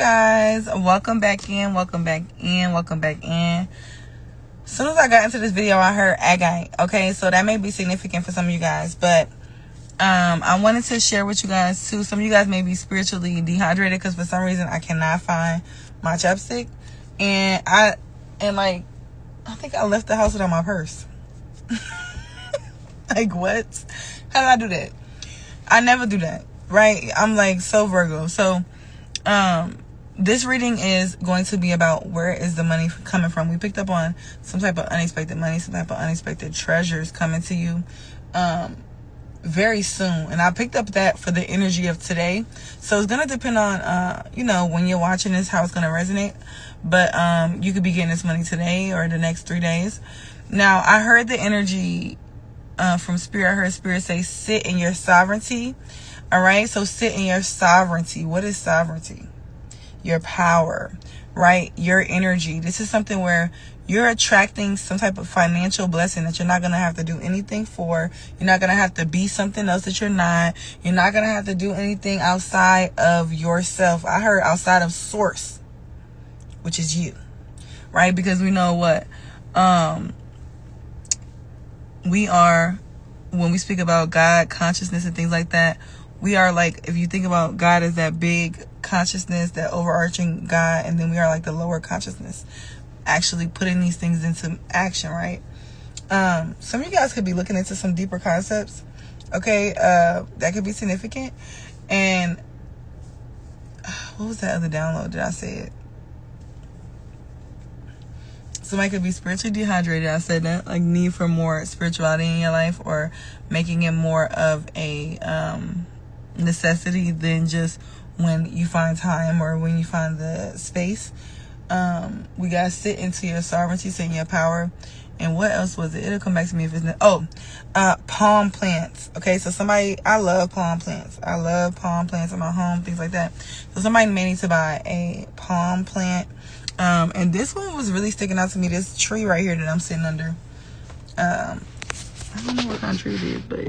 guys? Welcome back in. As soon as I got into this video, I heard agate. Okay, so that may be significant for some of you guys, but I wanted to share with you guys too. Some of you guys may be spiritually dehydrated because for some reason I cannot find my chapstick, and I think I left the house without my purse. Like, what? How did I do that? I never do that, right? I'm like so Virgo. So this reading is going to be about where is the money coming from. We picked up on some type of unexpected money, some type of unexpected treasures coming to you very soon. And I picked up that for the energy of today. So it's going to depend on, when you're watching this, how it's going to resonate. But you could be getting this money today or the next 3 days. Now, I heard the energy from Spirit. I heard Spirit say, sit in your sovereignty. All right. So sit in your sovereignty. What is sovereignty? Your power, right? Your energy. This is something where you're attracting some type of financial blessing that you're not going to have to do anything for. You're not going to have to be something else that you're not. You're not going to have to do anything outside of yourself. I heard outside of source, which is you, right? Because we know what we are when we speak about God, consciousness, and things like that. We are like, if you think about God as that big consciousness, that overarching God, and then we are like the lower consciousness, actually putting these things into action, right? Some of you guys could be looking into some deeper concepts, okay? That could be significant. And what was that other download? Did I say it? Somebody could be spiritually dehydrated. I said that, like, need for more spirituality in your life, or making it more of a necessity than just when you find time or when you find the space. We gotta sit into your sovereignty, sit in your power. And what else was it? It'll come back to me if it's not. Palm plants. Okay, so I love palm plants. I love palm plants in my home, things like that. So somebody may need to buy a palm plant. And this one was really sticking out to me. This tree right here that I'm sitting under. I don't know what kind of tree it is, but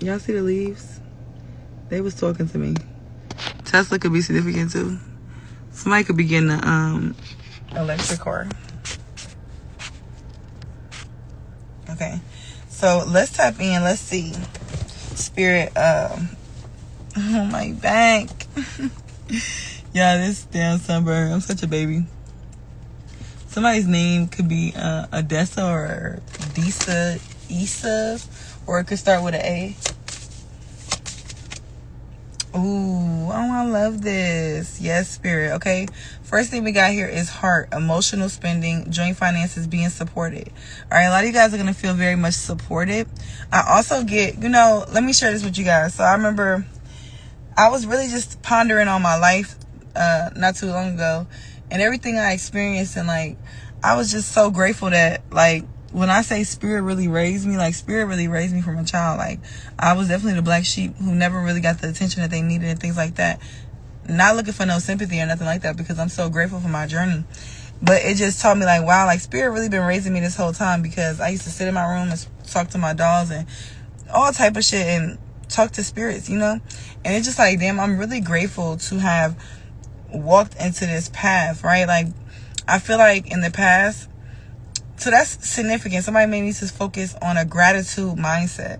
y'all see the leaves? They was talking to me. Tesla could be significant too. Somebody could be getting an electric car. Okay, so let's tap in. Let's see. Spirit. Oh, my back. Yeah, this damn sunburn. I'm such a baby. Somebody's name could be Odessa or Disa, Issa, or it could start with an A. Ooh, oh, I love this. Yes, Spirit. Okay, first thing we got here is heart, emotional spending, joint finances, being supported. All right, a lot of you guys are going to feel very much supported. I also get, let me share this with you guys. So I remember I was really just pondering on my life not too long ago, and everything I experienced, and like I was just so grateful that, like, when I say Spirit really raised me, like Spirit really raised me from a child. Like, I was definitely the black sheep who never really got the attention that they needed and things like that. Not looking for no sympathy or nothing like that, because I'm so grateful for my journey. But it just taught me, like, wow, like Spirit really been raising me this whole time, because I used to sit in my room and talk to my dolls and all type of shit and talk to spirits, And it's just like, damn, I'm really grateful to have walked into this path, right? Like, I feel like in the past, so that's significant. Somebody may need to focus on a gratitude mindset.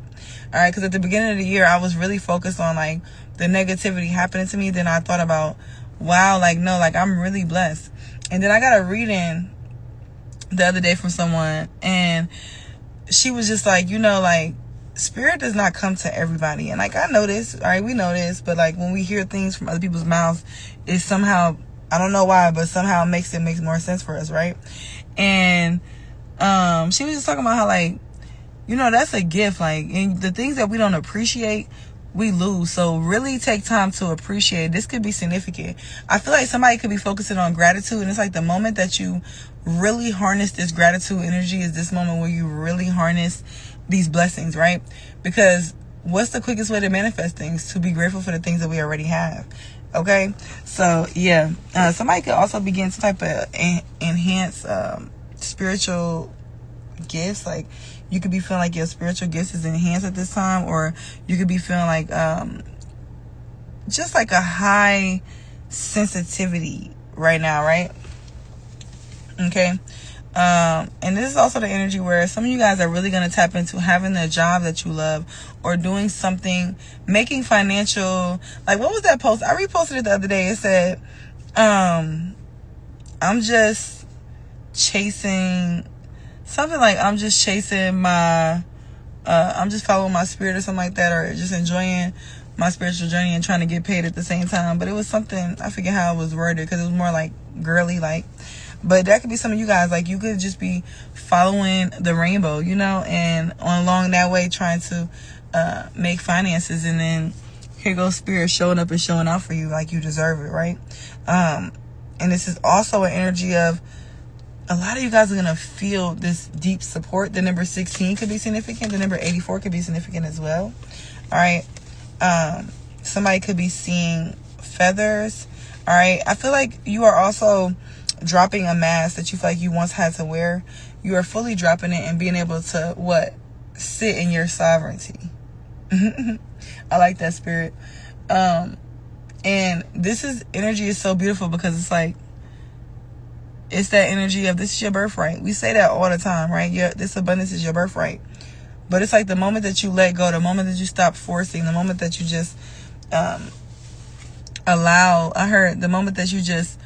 All right, because at the beginning of the year, I was really focused on like the negativity happening to me. Then I thought about, wow, like, no, like I'm really blessed. And then I got a reading the other day from someone, and she was just like, like, Spirit does not come to everybody. And like, I know this, all right, we know this, but like when we hear things from other people's mouths, it somehow, I don't know why, but somehow it makes more sense for us, right? And she was just talking about how, like, that's a gift, like, and the things that we don't appreciate, we lose. So really take time to appreciate. This could be significant. I feel like somebody could be focusing on gratitude, and it's like the moment that you really harness this gratitude energy is this moment where you really harness these blessings, right? Because what's the quickest way to manifest things? To be grateful for the things that we already have. Okay, so yeah, somebody could also begin some type of enhanced spiritual gifts. Like, you could be feeling like your spiritual gifts is enhanced at this time, or you could be feeling like just like a high sensitivity right now, right? Okay. And this is also the energy where some of you guys are really going to tap into having a job that you love, or doing something, making financial, like, what was that post? I reposted it the other day. It said, I'm just chasing something, like, I'm just chasing my, I'm just following my spirit or something like that, or just enjoying my spiritual journey and trying to get paid at the same time. But it was something, I forget how it was worded, because it was more like girly, like. But that could be some of you guys, like, you could just be following the rainbow, you know, and along that way trying to make finances, and then here goes spirit showing up and showing out for you like you deserve it, right? And this is also an energy of, a lot of you guys are going to feel this deep support. The number 16 could be significant. The number 84 could be significant as well. All right. Somebody could be seeing feathers. All right. I feel like you are also dropping a mask that you feel like you once had to wear. You are fully dropping it and being able to, what? Sit in your sovereignty. I like that, spirit. And this energy is so beautiful, because it's like, it's that energy of, this is your birthright. We say that all the time, right? This abundance is your birthright. But it's like the moment that you let go, the moment that you stop forcing, the moment that you just allow, I heard, the moment that you just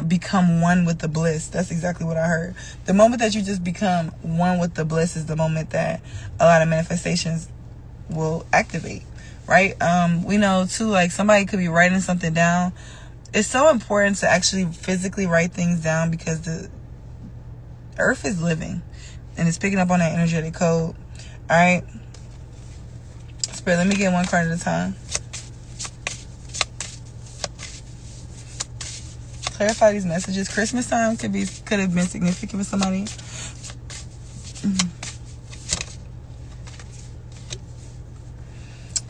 become one with the bliss. That's exactly what I heard. The moment that you just become one with the bliss is the moment that a lot of manifestations will activate, right? We know too, like, somebody could be writing something down. It's so important to actually physically write things down, because the earth is living and it's picking up on that energetic code. All right, spirit, let me get one card at a time. Clarify these messages. Christmas time could have been significant for somebody.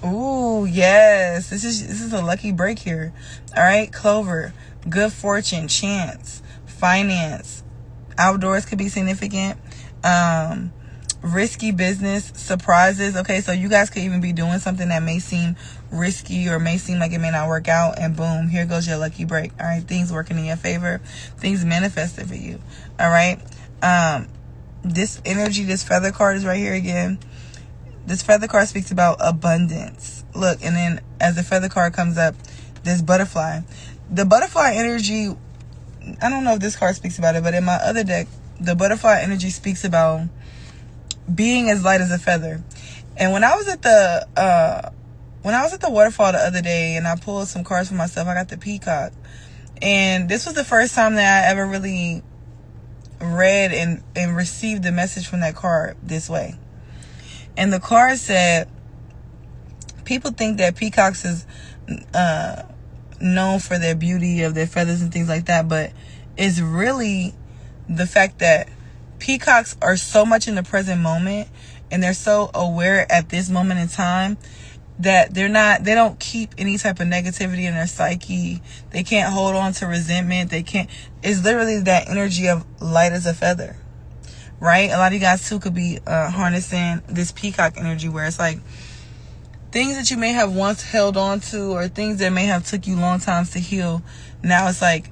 Ooh, yes. This is a lucky break here. All right, Clover, good fortune, chance, finance, outdoors could be significant. Risky business, surprises. Okay, so you guys could even be doing something that may seem risky or may seem like it may not work out, and boom, here goes your lucky break. All right, things working in your favor, things manifested for you. All right, this energy, this feather card is right here again. This feather card speaks about abundance. Look, and then as the feather card comes up, this butterfly. The butterfly energy, I don't know if this card speaks about it, but in my other deck, the butterfly energy speaks about being as light as a feather. And when I was at the waterfall the other day, and I pulled some cards for myself, I got the peacock. And this was the first time that I ever really read and received the message from that card this way. And the card said, people think that peacocks is known for their beauty of their feathers and things like that, but it's really the fact that peacocks are so much in the present moment, and they're so aware at this moment in time, that they don't keep any type of negativity in their psyche. They can't hold on to resentment. It's literally that energy of light as a feather, right? A lot of you guys too could be harnessing this peacock energy, where it's like things that you may have once held on to, or things that may have took you long times to heal. Now it's like,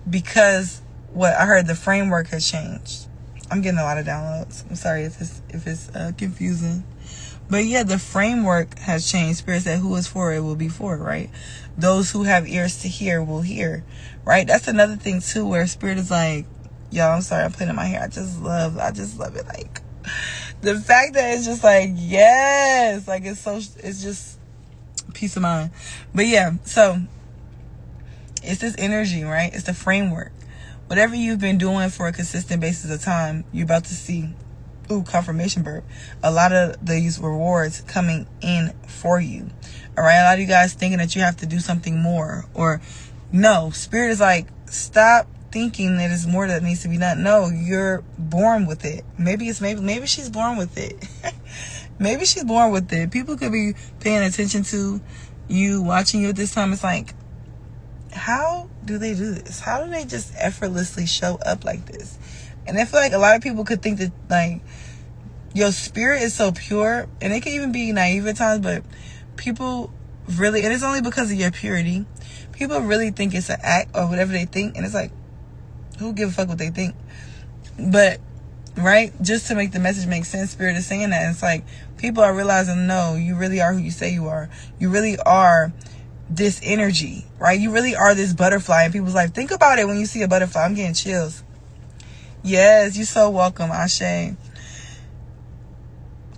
because what I heard, the framework has changed. I'm getting a lot of downloads. I'm sorry if it's confusing. But yeah, the framework has changed. Spirit said, who is for it will be for it, right? Those who have ears to hear will hear, right? That's another thing too, where spirit is like, y'all, I'm sorry, I'm putting in my hair. I just love it. Like, the fact that it's just like, yes, like, it's just peace of mind. But yeah, so it's this energy, right? It's the framework. Whatever you've been doing for a consistent basis of time, you're about to see, confirmation burp, a lot of these rewards coming in for you. All right, a lot of you guys thinking that you have to do something more, or no, spirit is like, stop thinking that it's more that needs to be done. No, you're born with it. Maybe she's born with it. Maybe she's born with it. People could be paying attention to you, watching you at this time. It's like, how do they do this? How do they just effortlessly show up like this? And I feel like a lot of people could think that, like, your spirit is so pure, and it can even be naive at times, but people really, and it's only because of your purity, people really think it's an act or whatever they think, and it's like, who give a fuck what they think? But, right, just to make the message make sense, Spirit is saying that. It's like, people are realizing, no, you really are who you say you are. You really are this energy, right? You really are this butterfly in people's life. Think about it when you see a butterfly. I'm getting chills. Yes, you're so welcome, Ashe.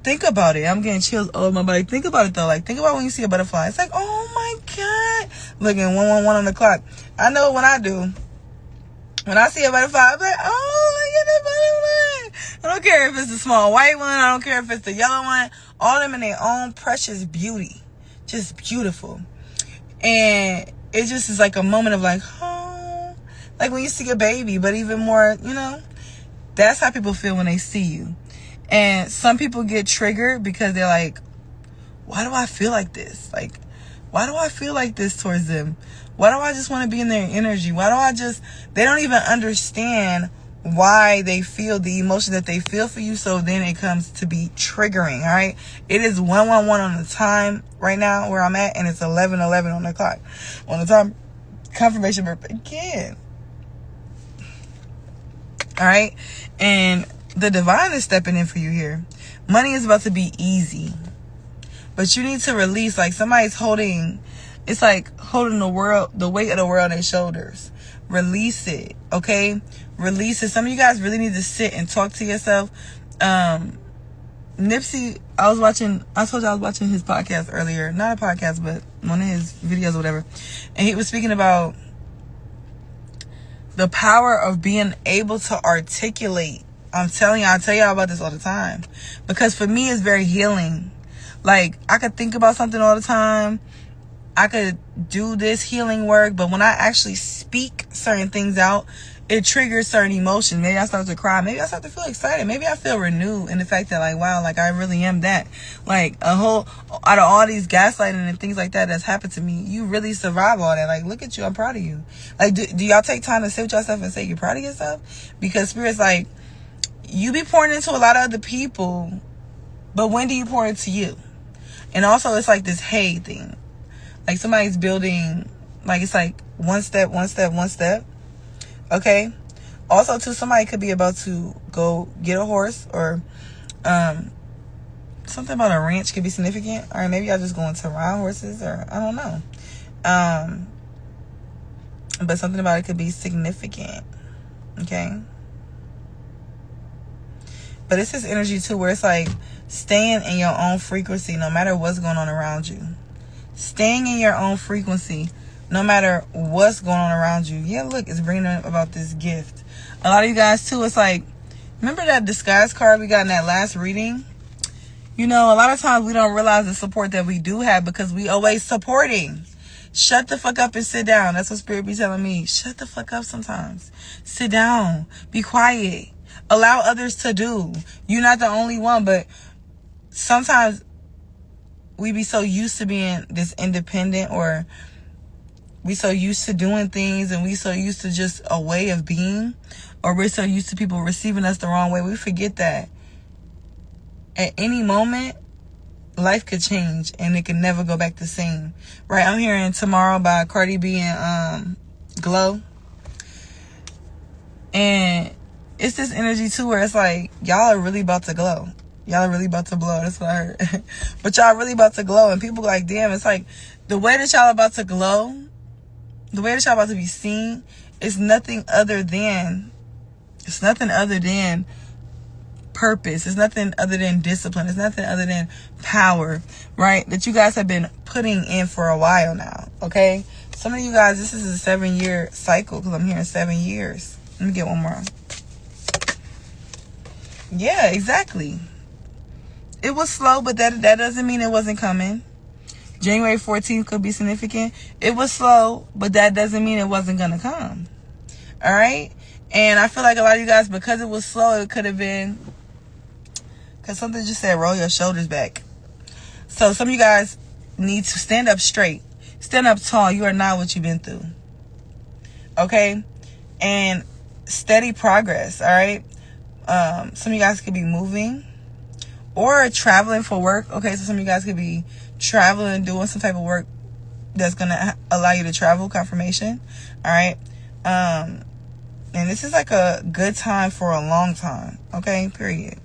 Think about it. I'm getting chills all over my body. Think about it, though. Like, think about when you see a butterfly. It's like, oh, my God. Looking 111 on the clock. I know what I do. When I see a butterfly, I'm like, oh, look at the butterfly. I don't care if it's the small white one. I don't care if it's the yellow one. All of them in their own precious beauty. Just beautiful. And it just is like a moment of like, oh. Like when you see a baby, but even more, you know. That's how people feel when they see you. And some people get triggered because they're like, why do I feel like this? Like, why do I feel like this towards them? Why do I just want to be in their energy? Why do I just... They don't even understand why they feel the emotion that they feel for you. So then it comes to be triggering, all right? It is 111 on the time right now where I'm at, and it's 11:11 on the clock. On the time confirmation again. All right? And the divine is stepping in for you here. Money is about to be easy. But you need to release, like somebody's holding... It's like holding the weight of the world on their shoulders. Release it, okay? Release it. Some of you guys really need to sit and talk to yourself. Nipsey, I told you I was watching his podcast earlier. Not a podcast, but one of his videos or whatever. And he was speaking about the power of being able to articulate. I tell y'all about this all the time. Because for me, it's very healing. Like, I could think about something all the time. I could do this healing work, but when I actually speak certain things out, it triggers certain emotions. Maybe I start to cry. Maybe I start to feel excited. Maybe I feel renewed in the fact that, like, wow, like, I really am that. Like, out of all these gaslighting and things like that that's happened to me, you really survive all that. Like, look at you. I'm proud of you. Like, do y'all take time to sit with yourself and say you're proud of yourself? Because Spirit's like, you be pouring into a lot of other people, but when do you pour into you? And also, it's like this hey thing. Like somebody's building, like it's like one step. Okay. Also, too, somebody could be about to go get a horse, or something about a ranch could be significant. Or maybe y'all just going to ride horses, or I don't know. But something about it could be significant. Okay. But it's this energy too, where it's like staying in your own frequency, no matter what's going on around you. Staying in your own frequency, no matter what's going on around you. Yeah, look, it's bringing up about this gift. A lot of you guys, too, it's like, remember that disguise card we got in that last reading? You know, a lot of times we don't realize the support that we do have because we always supporting. Shut the fuck up and sit down. That's what Spirit be telling me. Shut the fuck up sometimes. Sit down. Be quiet. Allow others to do. You're not the only one, but sometimes... we be so used to being this independent, or we so used to doing things, and we so used to just a way of being, or we're so used to people receiving us the wrong way. We forget that at any moment, life could change and it can never go back the same. Right? I'm hearing Tomorrow by Cardi B and Glow. And it's this energy too where it's like, y'all are really about to glow. Y'all are really about to blow. That's what I heard. But y'all really about to glow. And people like, damn, it's like the way that y'all about to glow, the way that y'all about to be seen is nothing other than purpose. It's nothing other than discipline. It's nothing other than power, right? That you guys have been putting in for a while now, okay? Some of you guys, this is a 7-year cycle because I'm hearing 7 years. Let me get one more. Yeah, exactly. It was slow, but that doesn't mean it wasn't coming. January 14th could be significant. It was slow, but that doesn't mean it wasn't going to come. All right? And I feel like a lot of you guys, because it was slow, it could have been... because something just said, roll your shoulders back. So some of you guys need to stand up straight. Stand up tall. You are not what you've been through. Okay? And steady progress, all right? Some of you guys could be moving or traveling for work. Okay, so some of you guys could be traveling, doing some type of work that's going to allow you to travel, confirmation. All right. And this is like a good time for a long time. Okay, period.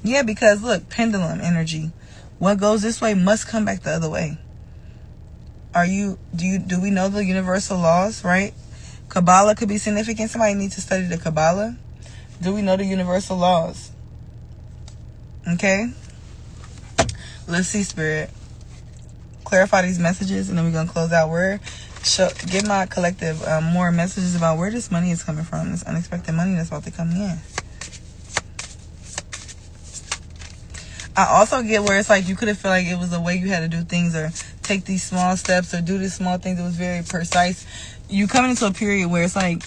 Yeah, because look, pendulum energy. What goes this way must come back the other way. Do we know the universal laws, right? Kabbalah could be significant. Somebody needs to study the Kabbalah. Do we know the universal laws? Okay. Let's see, Spirit. Clarify these messages, and then we're going to close out. Give my collective more messages about where this money is coming from. This unexpected money that's about to come in. I also get where it's like you could have felt like it was a way you had to do things, or take these small steps, or do these small things. It was very precise. You coming into a period where it's like,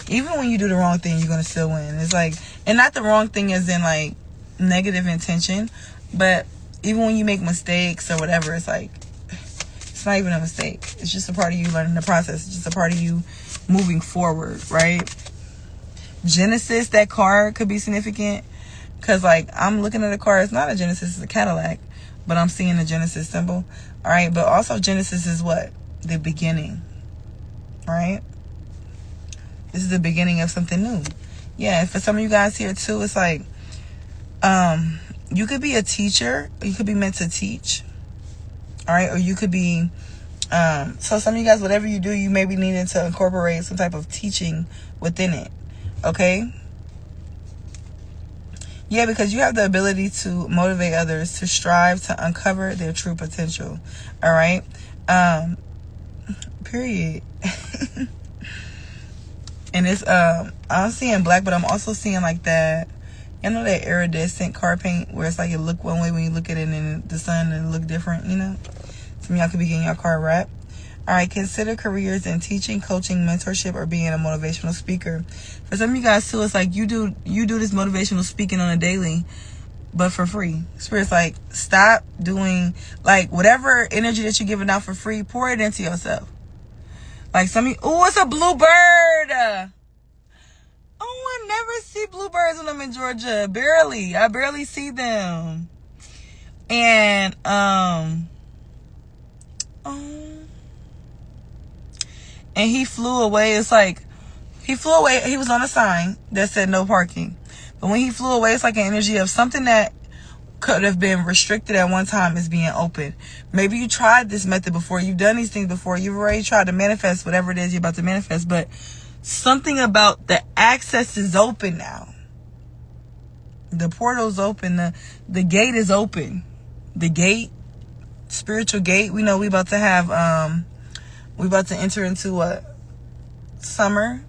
even when you do the wrong thing, you're going to still win. It's like, and not the wrong thing as in like negative intention, but even when you make mistakes or whatever, it's like, it's not even a mistake. It's just a part of you learning the process. It's just a part of you moving forward, right? Genesis, that car could be significant. Because, like, I'm looking at a car. It's not a Genesis. It's a Cadillac. But I'm seeing the Genesis symbol. All right. But also Genesis is what? The beginning. Right? This is the beginning of something new. Yeah. For some of you guys here, too, it's like, you could be a teacher. You could be meant to teach. All right. Or you could be, so some of you guys, whatever you do, you may be needing to incorporate some type of teaching within it. Okay. Yeah, because you have the ability to motivate others to strive to uncover their true potential. All right. Period. And it's, I'm seeing black, but I'm also seeing like that, you know, that iridescent car paint where it's like it look one way when you look at it in the sun and it look different, you know. Some of y'all could be getting your car wrapped. All right, consider careers in teaching, coaching, mentorship, or being a motivational speaker. For some of you guys too, it's like you do this motivational speaking on a daily, but for free. Spirit's like, stop doing, like, whatever energy that you're giving out for free, pour it into yourself. Like some of you, oh, it's a bluebird. Oh, I never see bluebirds when I'm in Georgia. Barely. I barely see them. And, and he flew away. It's like, he flew away. He was on a sign that said no parking. But when he flew away, it's like an energy of something that could have been restricted at one time is being open. Maybe you tried this method before. You've done these things before. You've already tried to manifest whatever it is you're about to manifest. But something about the access is open now. The portal's open. The gate is open. The gate, spiritual gate. We know we about to have, we about to enter into what? Summer.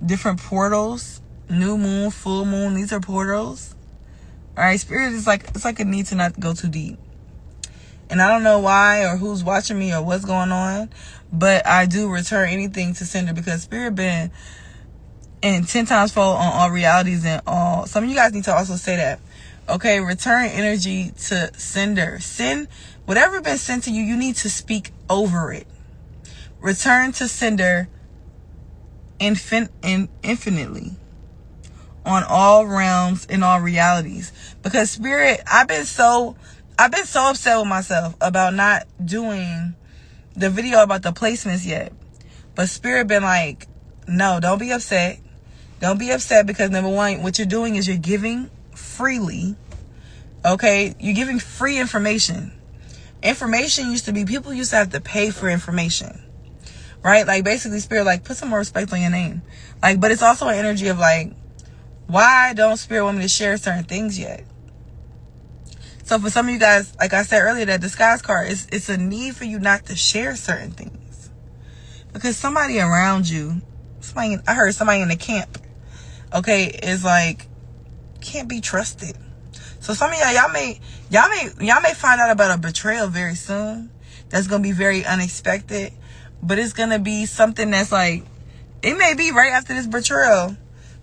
Different portals. New moon, full moon. These are portals. All right. Spirit is like, it's like a need to not go too deep. And I don't know why or who's watching me or what's going on, but I do return anything to sender because Spirit been in 10 times fold on all realities and all. Some of you guys need to also say that. Okay. Return energy to sender. Send whatever been sent to you. You need to speak over it. Return to sender infinitely on all realms in all realities. Because Spirit, I've been so upset with myself about not doing the video about the placements yet. But Spirit been like, no, don't be upset. Don't be upset because number one, what you're doing is you're giving freely. Okay? You're giving free information. Information used to be, people used to have to pay for information. Right? Like basically Spirit, like put some more respect on your name. Like, but it's also an energy of like, why don't Spirit want me to share certain things yet? So for some of you guys, like I said earlier, that disguise card, it's a need for you not to share certain things. Because somebody around you, I heard somebody in the camp, okay, is like, can't be trusted. So some of y'all may find out about a betrayal very soon. That's going to be very unexpected. But it's going to be something that's like, it may be right after this betrayal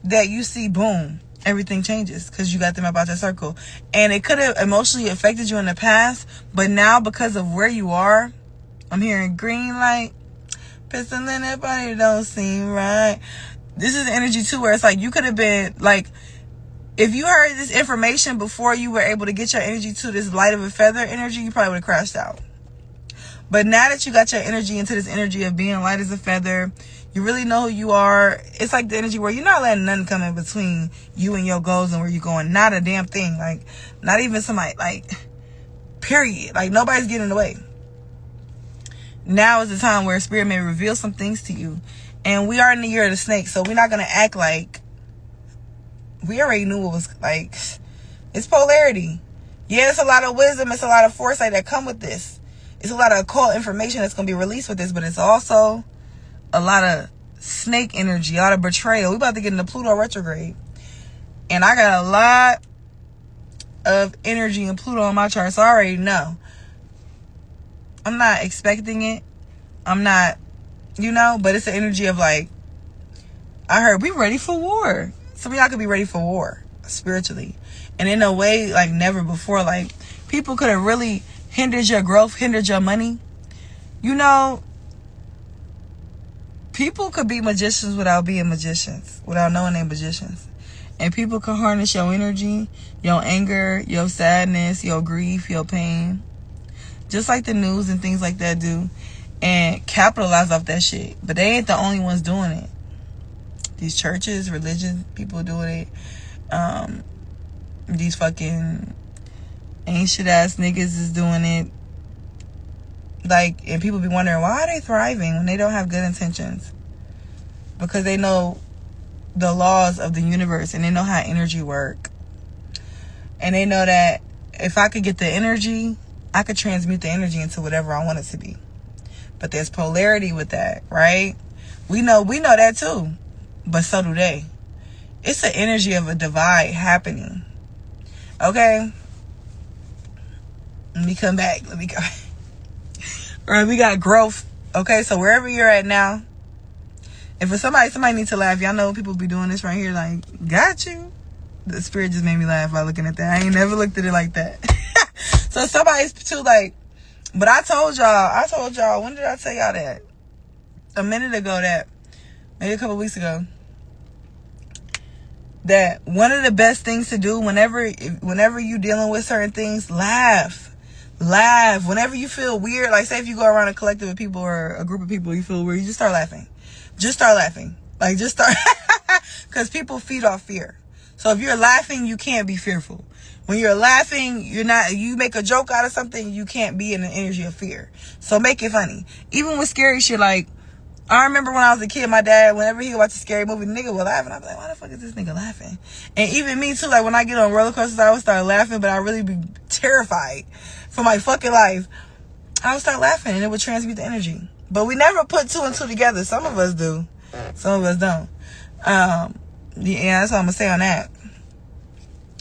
that you see, boom, everything changes because you got them up out your circle. And it could have emotionally affected you in the past, but now because of where you are, I'm hearing green light, pistol in that body don't seem right. This is the energy too where it's like you could have been like, if you heard this information before you were able to get your energy to this light of a feather energy, you probably would have crashed out. But now that you got your energy into this energy of being light as a feather, you really know who you are. It's like the energy where you're not letting nothing come in between you and your goals and where you're going. Not a damn thing. Like, not even somebody, like, period. Like, nobody's getting in the way. Now is the time where Spirit may reveal some things to you. And we are in the year of the snake, so we're not going to act like we already knew what was, like, it's polarity. Yeah, it's a lot of wisdom. It's a lot of foresight that come with this. It's a lot of occult information that's going to be released with this, but it's also a lot of snake energy, a lot of betrayal. We about to get into Pluto retrograde. And I got a lot of energy in Pluto on my chart, so I already know. I'm not expecting it. I'm not, but it's the energy of like, I heard we ready for war. Some of y'all could be ready for war spiritually. And in a way like never before. Like, people could have really hindered your growth, hindered your money. People could be magicians without being magicians, without knowing they're magicians. And people can harness your energy, your anger, your sadness, your grief, your pain, just like the news and things like that do, and capitalize off that shit. But they ain't the only ones doing it. These churches, religion, people doing it. These fucking ancient ass niggas is doing it. Like, and people be wondering, why are they thriving when they don't have good intentions? Because they know the laws of the universe and they know how energy work. And they know that if I could get the energy, I could transmute the energy into whatever I want it to be. But there's polarity with that, right? We know that too. But so do they. It's the energy of a divide happening. Okay? Let me come back. Alright, we got growth. Okay, so wherever you're at now, if for somebody needs to laugh, y'all know people be doing this right here, like, got you. The Spirit just made me laugh by looking at that. I ain't never looked at it like that. So somebody's too, like, but I told y'all, when did I tell y'all that? A minute ago, that, maybe a couple weeks ago, that one of the best things to do whenever you dealing with certain things, laugh. Whenever you feel weird, like say if you go around a collective of people or a group of people, you feel weird, you just start laughing. Like, just start. Because people feed off fear. So if you're laughing, you can't be fearful. When you're laughing, you make a joke out of something, you can't be in the energy of fear. So make it funny. Even with scary shit, like, I remember when I was a kid, my dad, whenever he would watch a scary movie, the nigga would laugh. And I'd be like, why the fuck is this nigga laughing? And even me too, like when I get on roller coasters, I would start laughing, but I really be terrified for my fucking life. I would start laughing and it would transmute the energy. But we never put two and two together. Some of us do. Some of us don't. Yeah, that's what I'm going to say on that.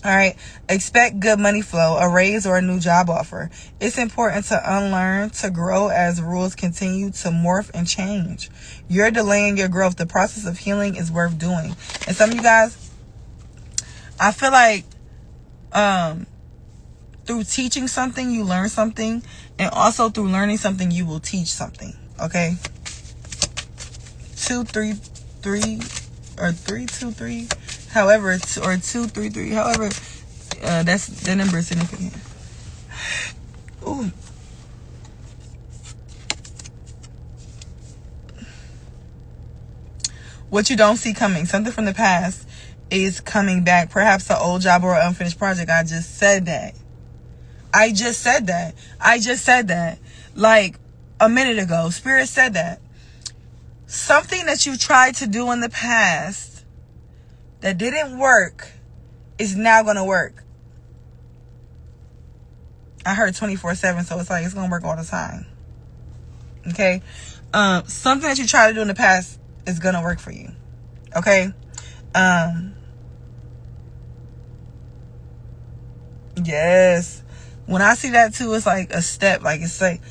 All right. Expect good money flow, a raise or a new job offer. It's important to unlearn, to grow as rules continue to morph and change. You're delaying your growth. The process of healing is worth doing. And some of you guys, I feel like through teaching something, you learn something. And also through learning something, you will teach something. Okay? 2, 3, 3, or 3, 2, 3. However, or 2, 3, 3. However, that's the number is significant. Ooh. What you don't see coming. Something from the past is coming back. Perhaps an old job or an unfinished project. I just said that. Like a minute ago. Spirit said that. Something that you tried to do in the past that didn't work is now going to work. I heard 24/7, so it's like it's going to work all the time. Okay? Something that you tried to do in the past is going to work for you. Okay? Yes. When I see that too, it's like a step. Like it's like,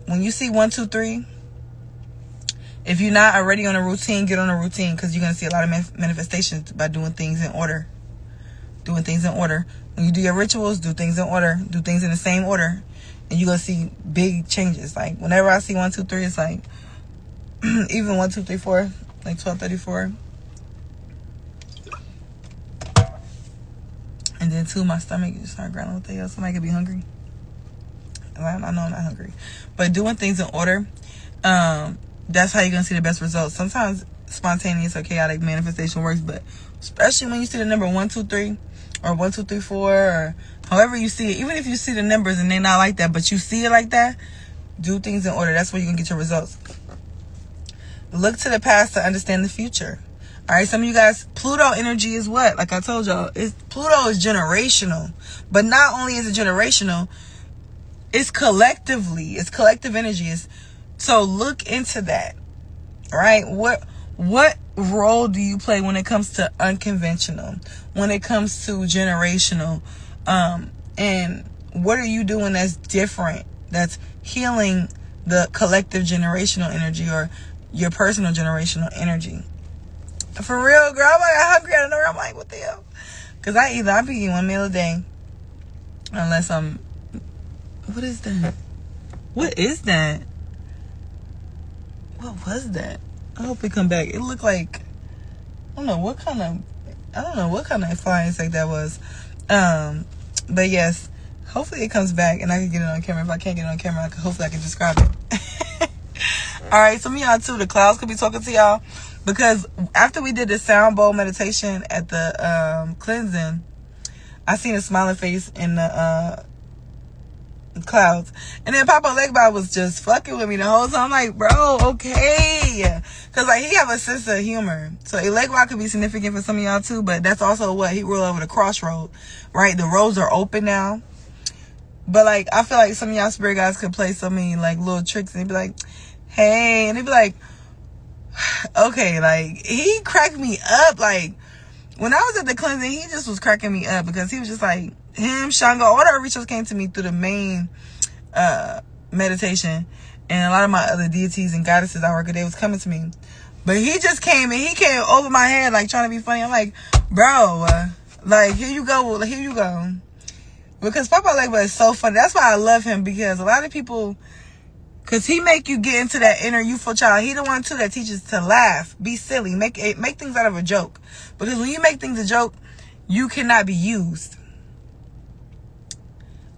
when you see 1, 2, 3, if you're not already on a routine, get on a routine, because you're going to see a lot of manifestations by doing things in order. When you do your rituals, do things in order. Do things in the same order. And you're going to see big changes. Like, whenever I see 1, 2, 3, it's like, even 1, 2, 3, 4, like 12:34. And then 2, my stomach just started growling. What the hell? Somebody could be hungry. I know I'm not hungry. But doing things in order, that's how you're going to see the best results. Sometimes spontaneous or chaotic manifestation works, but especially when you see the number 1, 2, 3 or 1, 2, 3, 4 or however you see it, even if you see the numbers and they're not like that, but you see it like that, do things in order. That's where you're going to get your results. Look to the past to understand the future. All right, some of you guys, Pluto energy is what? Like I told y'all, Pluto is generational. But not only is it generational, it's collectively. It's collective energy. So look into that. All right? What role do you play when it comes to unconventional? When it comes to generational? And what are you doing that's different? That's healing the collective generational energy or your personal generational energy. For real, girl, I'm like hungry out of nowhere. I'm like, what the hell? Because I be eating 1 meal a day. Unless I'm... What is that? What is that? What was that? I hope it come back. It looked like... I don't know what kind of flying insect that was. But yes, hopefully it comes back and I can get it on camera. If I can't get it on camera, hopefully I can describe it. Alright, some of y'all too, the clouds could be talking to y'all. Because after we did the sound bowl meditation at the cleansing, I seen a smiling face in the clouds. And then Papa Legba was just fucking with me the whole time. I'm like, bro, okay. Because like he have a sense of humor. So Legba could be significant for some of y'all too. But that's also what he ruled over the crossroad. Right? The roads are open now. But like I feel like some of y'all spirit guys could play so many like little tricks and they'd be like, hey. And they'd be like, okay, like he cracked me up. Like when I was at the cleansing, he just was cracking me up because he was just like him, Shango, all the rituals came to me through the main meditation, and a lot of my other deities and goddesses I work with, they was coming to me. But he just came and he came over my head like trying to be funny. I'm like, bro, like here you go. Because Papa Legba is so funny. That's why I love him, because a lot of people, because he make you get into that inner youthful child. He the one too that teaches to laugh, be silly, make things out of a joke. Because when you make things a joke, you cannot be used.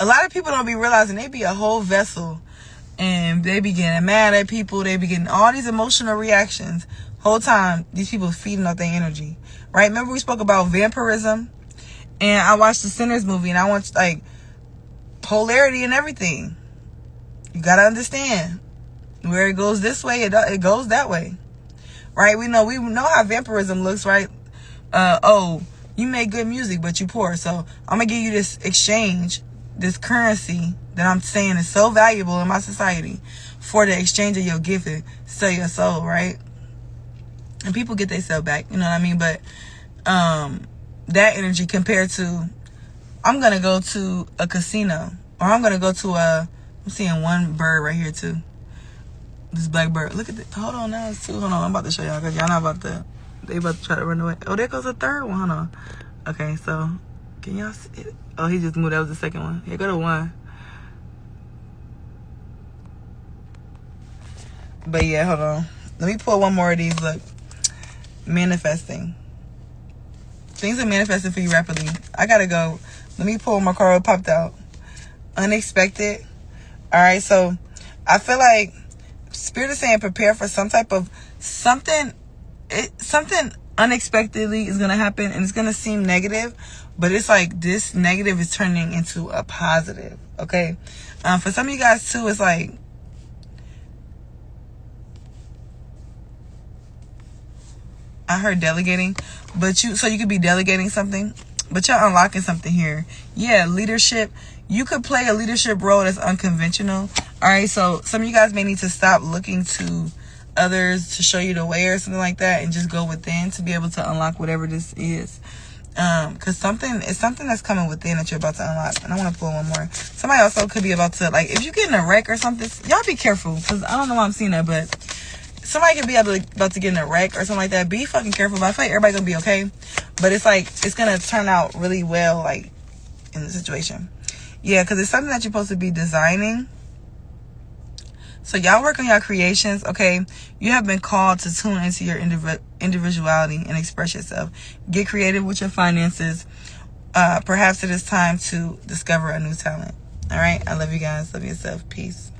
A lot of people don't be realizing they be a whole vessel and they be getting mad at people. They be getting all these emotional reactions. Whole time, these people feeding off their energy. Right? Remember we spoke about vampirism? And I watched the Sinners movie and I watched like polarity and everything. You gotta understand. Where it goes this way, it goes that way. Right? We know how vampirism looks, right? You make good music, but you poor. So I'm gonna give you this exchange, this currency that I'm saying is so valuable in my society for the exchange of your gift and sell your soul, right? And people get their soul back, you know what I mean? But that energy compared to, I'm gonna go to a casino, or I'm gonna go to I'm seeing one bird right here too. This black bird. Look at this. Hold on, now it's two. Hold on, I'm about to show y'all because y'all not about to. They about to try to run away. Oh, there goes a third one. Hold on. Okay, so can y'all see it? Oh, he just moved. That was the second one. Here go to one. But yeah, hold on. Let me pull one more of these. Look, manifesting. Things are manifesting for you rapidly. I gotta go. Let me pull my card. Popped out. Unexpected. All right, so I feel like Spirit is saying prepare for some type of something unexpectedly is going to happen, and it's going to seem negative, but it's like this negative is turning into a positive, okay? For some of you guys too, it's like I heard delegating, so you could be delegating something, but you're unlocking something here. Yeah, leadership. You could play a leadership role that's unconventional. All right, so some of you guys may need to stop looking to others to show you the way or something like that, and just go within to be able to unlock whatever this is. Because it's something that's coming within that you're about to unlock. And I want to pull one more. Somebody also could be about to, like, if you get in a wreck or something, y'all be careful, because I don't know why I'm seeing that, but somebody could be about to get in a wreck or something like that. Be fucking careful. But I feel like everybody's gonna be okay. But it's like it's gonna turn out really well, like in the situation. Yeah, because it's something that you're supposed to be designing. So y'all work on your creations, okay? You have been called to tune into your individuality and express yourself. Get creative with your finances. Perhaps it is time to discover a new talent. All right. I love you guys. Love yourself. Peace.